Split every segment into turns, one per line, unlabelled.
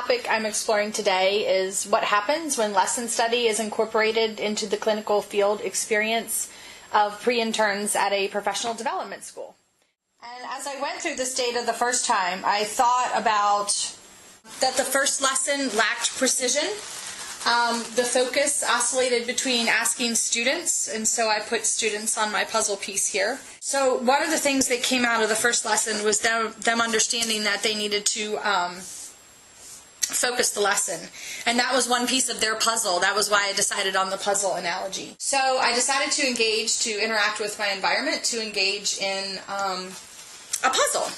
topic I'm exploring today is what happens when lesson study is incorporated into the clinical field experience of pre-interns at a professional development school. And as I went through this data the first time, I thought about that the first lesson lacked precision. The focus oscillated between asking students, and so I put students on my puzzle piece here. So one of the things that came out of the first lesson was them understanding that they needed to focus the lesson. And that was one piece of their puzzle. That was why I decided on the puzzle analogy. So I decided to engage, to interact with my environment, to engage in a puzzle.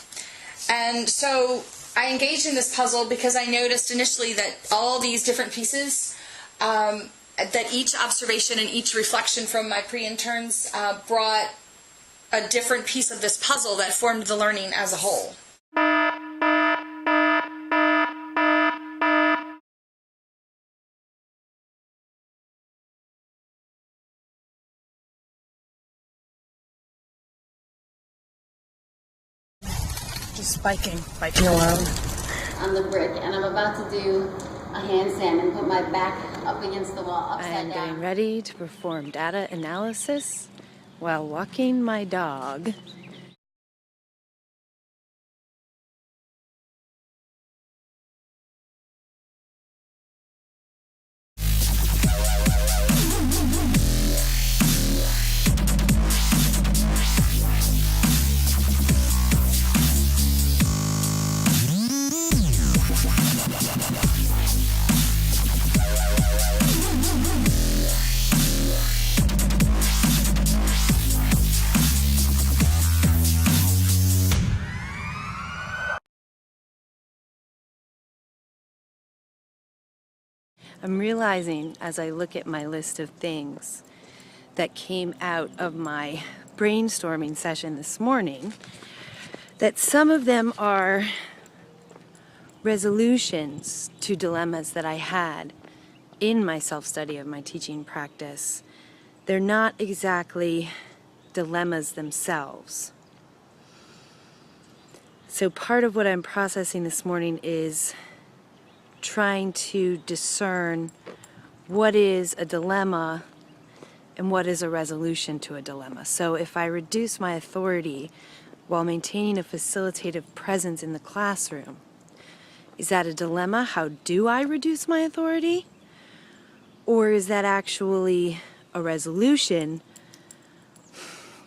And so I engaged in this puzzle because I noticed initially that all these different pieces, that each observation and each reflection from my pre-interns brought a different piece of this puzzle that formed the learning as a whole. Just biking alone
on the brick, and I'm about to do a handstand and put my back up against the wall, upside down.
I am getting ready to perform data analysis while walking my dog. I'm realizing as I look at my list of things that came out of my brainstorming session this morning that some of them are resolutions to dilemmas that I had in my self-study of my teaching practice. They're not exactly dilemmas themselves. So part of what I'm processing this morning is trying to discern what is a dilemma and what is a resolution to a dilemma. So if I reduce my authority while maintaining a facilitative presence in the classroom, is that a dilemma? How do I reduce my authority? Or is that actually a resolution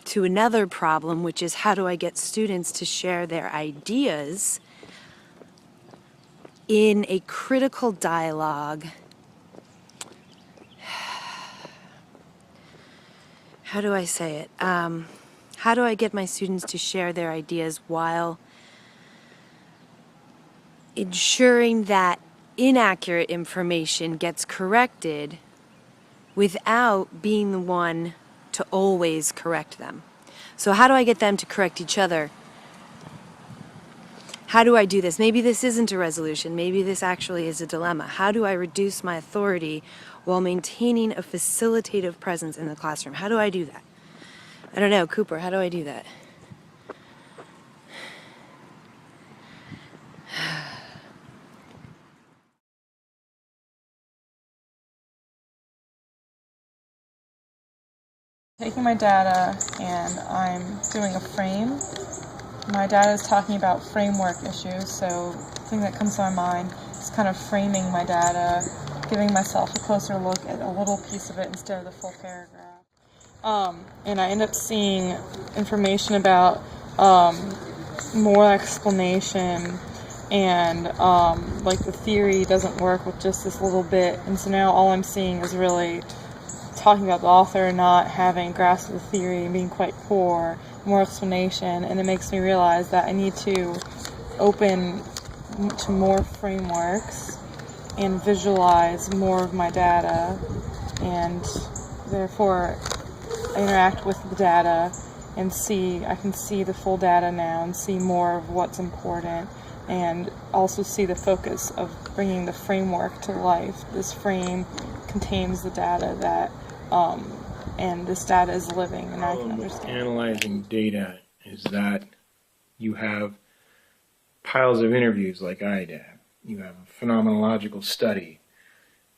to another problem, which is how do I get students to share their ideas in a critical dialogue? How do I say it? How do I get my students to share their ideas while ensuring that inaccurate information gets corrected without being the one to always correct them? So how do I get them to correct each other? How do I do this? Maybe this isn't a resolution. Maybe this actually is a dilemma. How do I reduce my authority while maintaining a facilitative presence in the classroom? How do I do that? I don't know, Cooper, how do I do that?
Taking my data and I'm doing a frame. My data is talking about framework issues, so the thing that comes to my mind is kind of framing my data, giving myself a closer look at a little piece of it instead of the full paragraph. And I end up seeing information about more explanation and like the theory doesn't work with just this little bit, and so now all I'm seeing is really talking about the author not having grasp of the theory and being quite poor, more explanation, and it makes me realize that I need to open to more frameworks and visualize more of my data, and therefore interact with the data and I can see the full data now and see more of what's important, and also see the focus of bringing the framework to life. This frame contains the data that and this data is living, and I can understand.
Analyzing data is that you have piles of interviews like I you have a phenomenological study,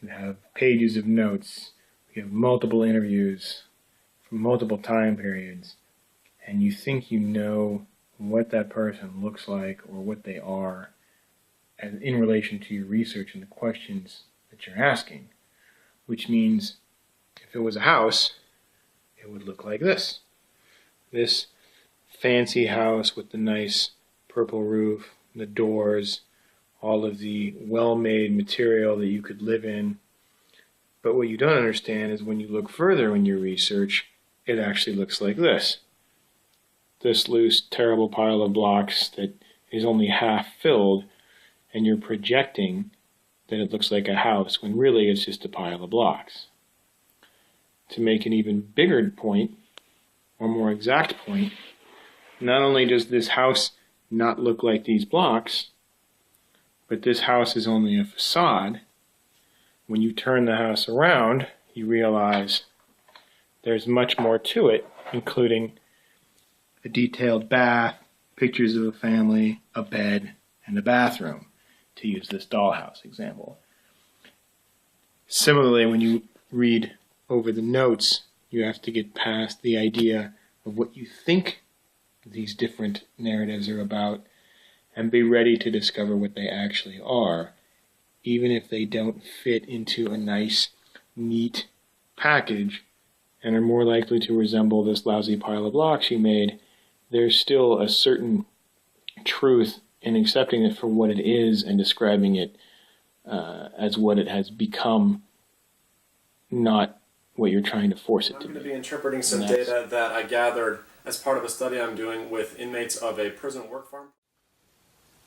you have pages of notes, you have multiple interviews from multiple time periods, and you think you know what that person looks like or what they are as in relation to your research and the questions that you're asking, which means if it was a house, it would look like this. This fancy house with the nice purple roof, the doors, all of the well-made material that you could live in. But what you don't understand is when you look further in your research, it actually looks like this. This loose, terrible pile of blocks that is only half filled, and you're projecting that it looks like a house when really it's just a pile of blocks. To make an even bigger point, or more exact point, not only does this house not look like these blocks, but this house is only a facade. When you turn the house around, you realize there's much more to it, including a detailed bath, pictures of a family, a bed, and a bathroom, to use this dollhouse example. Similarly, when you read over the notes, you have to get past the idea of what you think these different narratives are about and be ready to discover what they actually are, even if they don't fit into a nice, neat package and are more likely to resemble this lousy pile of blocks you made. There's still a certain truth in accepting it for what it is and describing it as what it has become, not what you're trying to force it to be.
I'm going to be interpreting some data that I gathered as part of a study I'm doing with inmates of a prison work farm.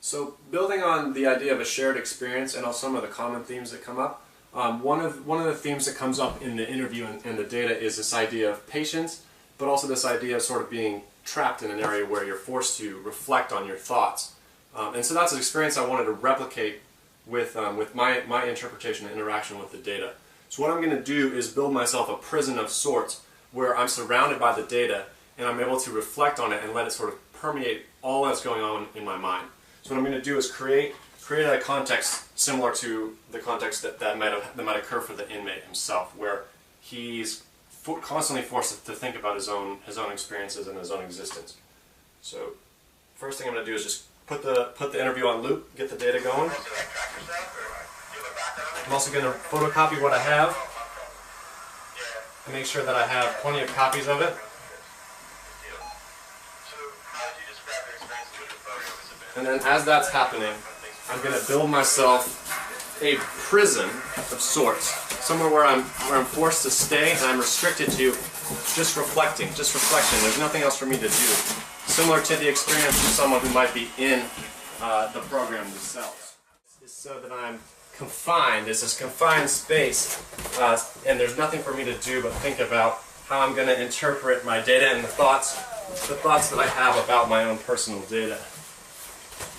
So building on the idea of a shared experience and also some of the common themes that come up, one of the themes that comes up in the interview and the data is this idea of patience, but also this idea of sort of being trapped in an area where you're forced to reflect on your thoughts. And so that's an experience I wanted to replicate with my interpretation and interaction with the data. So what I'm going to do is build myself a prison of sorts where I'm surrounded by the data and I'm able to reflect on it and let it sort of permeate all that's going on in my mind. So what I'm going to do is create a context similar to the context that might occur for the inmate himself, where he's constantly forced to think about his own experiences and his own existence. So first thing I'm going to do is just put the interview on loop, get the data going. I'm also going to photocopy what I have and make sure that I have plenty of copies of it. And then as that's happening, I'm going to build myself a prison of sorts, somewhere where I'm forced to stay and I'm restricted to just reflection. There's nothing else for me to do. Similar to the experience of someone who might be in the program themselves. It's so that I'm confined. It's this confined space, and there's nothing for me to do but think about how I'm going to interpret my data and the thoughts that I have about my own personal data.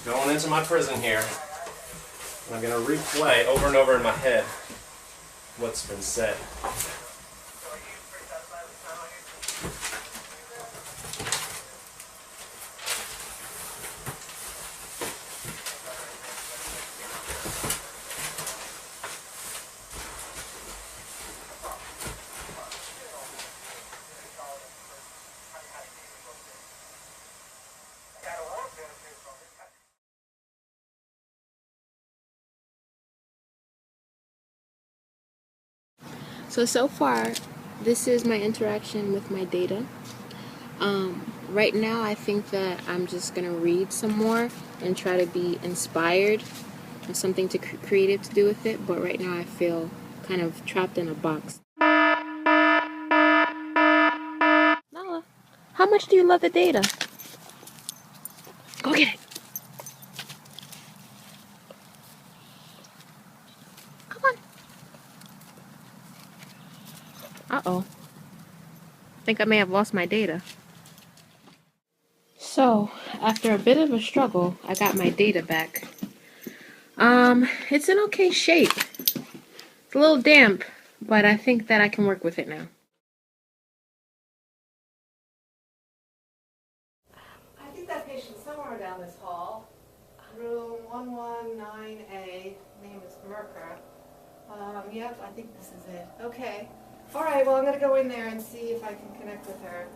Going into my prison here, and I'm going to replay over and over in my head what's been said.
So far, this is my interaction with my data. Right now, I think that I'm just going to read some more and try to be inspired of something creative to do with it, but right now I feel kind of trapped in a box. Nala, how much do you love the data? Go get it. Uh-oh. I think I may have lost my data. So, after a bit of a struggle, I got my data back. It's in okay shape. It's a little damp, but I think that I can work with it now.
I think that patient's somewhere down this hall.
room 119A. Name is Merker. Yep, I think this is it. Okay. All right, well, I'm going to go in there and see if I can connect with her.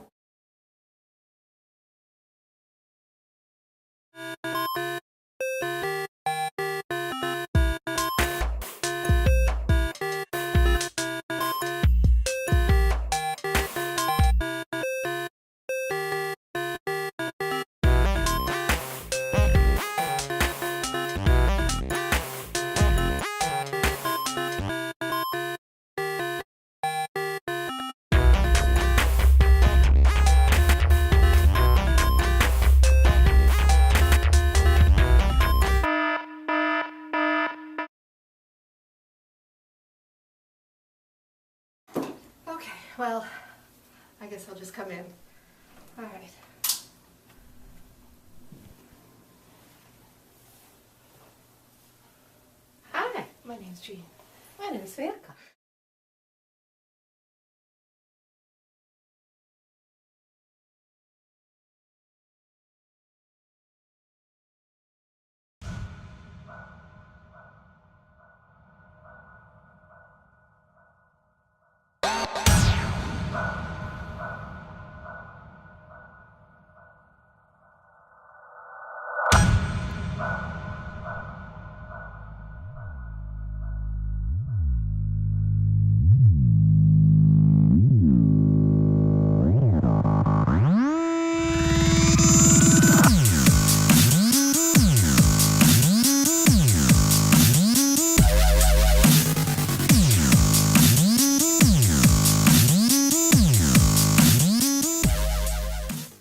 Okay, well, I guess I'll just come in. All right. Hi, my name's Jean. My name is Sverka.